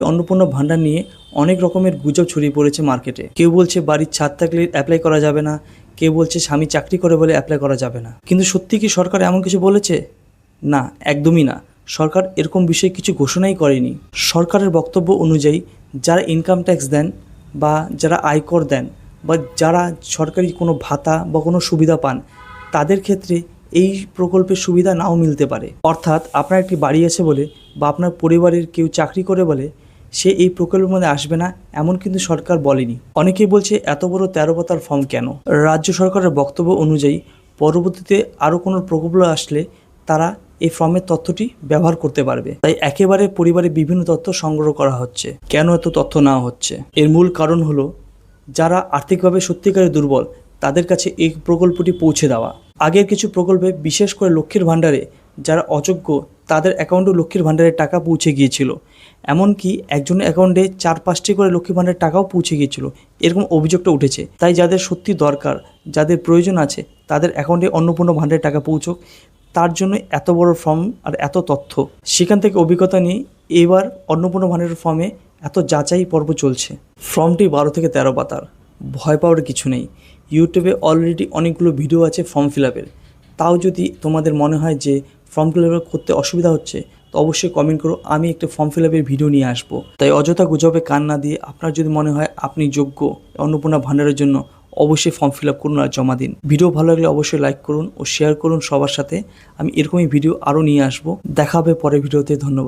অন্নপূর্ণা ভাণ্ডার নিয়ে অনেক রকমের গুজব ছড়িয়ে পড়েছে মার্কেটে। কেউ বলছে বাড়ির ছাদ থাকলে অ্যাপ্লাই করা যাবে না, কেউ বলছে স্বামী চাকরি করে বলে অ্যাপ্লাই করা যাবে না। কিন্তু সত্যি কি সরকার এমন কিছু বলেছে? না, একদমই না। সরকার এরকম বিষয়ে কিছু ঘোষণাই করেনি। সরকারের বক্তব্য অনুযায়ী যারা ইনকাম ট্যাক্স দেন বা যারা আয়কর দেন বা যারা সরকারি কোনো ভাতা বা কোনো সুবিধা পান, তাদের ক্ষেত্রে এই প্রকল্পের সুবিধা নাও মিলতে পারে। অর্থাৎ আপনার একটি বাড়ি আছে বলে বা আপনার পরিবারের কেউ চাকরি করে বলে সে এই প্রকল্পের মধ্যে আসবে না, এমন কিন্তু সরকার বলেনি। অনেকেই বলছে এত বড় 13 পাতার ফর্ম কেন? রাজ্য সরকারের বক্তব্য অনুযায়ী পরবর্তীতে আরও কোনো প্রকল্প আসলে তারা এই ফর্মের তথ্যটি ব্যবহার করতে পারবে। তাই একেবারে পরিবারের বিভিন্ন তথ্য সংগ্রহ করা হচ্ছে। কেন এত তথ্য নেওয়া হচ্ছে? এর মূল কারণ হলো যারা আর্থিকভাবে সত্যিকারে দুর্বল তাদের কাছে এই প্রকল্পটি পৌঁছে দেওয়া। আগের কিছু প্রকল্পে বিশেষ করে লক্ষ্মীর ভাণ্ডারে যারা অযোগ্য তাদের অ্যাকাউন্টে লক্ষ্মীর ভাণ্ডারের টাকা পৌঁছে গিয়েছিল। এমনকি একজনের অ্যাকাউন্টে 4-5টি করে লক্ষ্মীর ভাণ্ডারের টাকাও পৌঁছে গিয়েছিল, এরকম অভিযোগটা উঠেছে। তাই যাদের সত্যি দরকার, যাদের প্রয়োজন আছে, তাদের অ্যাকাউন্টে অন্নপূর্ণা ভাণ্ডারের টাকা পৌঁছক, তার জন্য এত বড় ফর্ম আর এত তথ্য। সেখান থেকে অভিজ্ঞতা নিয়ে এবার অন্নপূর্ণা ভাণ্ডারের ফর্মে এত যাচাই পর্ব চলছে। ফর্মটি 12 থেকে 13 পাতার, ভয় পাওয়ার কিছু নেই। ইউটিউবে অলরেডি অনেকগুলো ভিডিও আছে ফর্ম ফিল আপের। তাও যদি তোমাদের মনে হয় যে ফর্ম ফিল আপ করতে অসুবিধা হচ্ছে, তো অবশ্যই কমেন্ট করো, আমি একটা ফর্ম ফিল আপের ভিডিও নিয়ে আসবো। তাই অযথা গুজবে কান না দিয়ে আপনার যদি মনে হয় আপনি যোগ্য অন্নপূর্ণা ভাণ্ডারের জন্য, অবশ্যই ফর্ম ফিল আপ করুন আর জমা দিন। ভিডিও ভালো লাগলে অবশ্যই লাইক করুন ও শেয়ার করুন সবার সাথে। আমি এরকমই ভিডিও আরও নিয়ে আসবো। দেখা হবে পরের ভিডিওতে। ধন্যবাদ।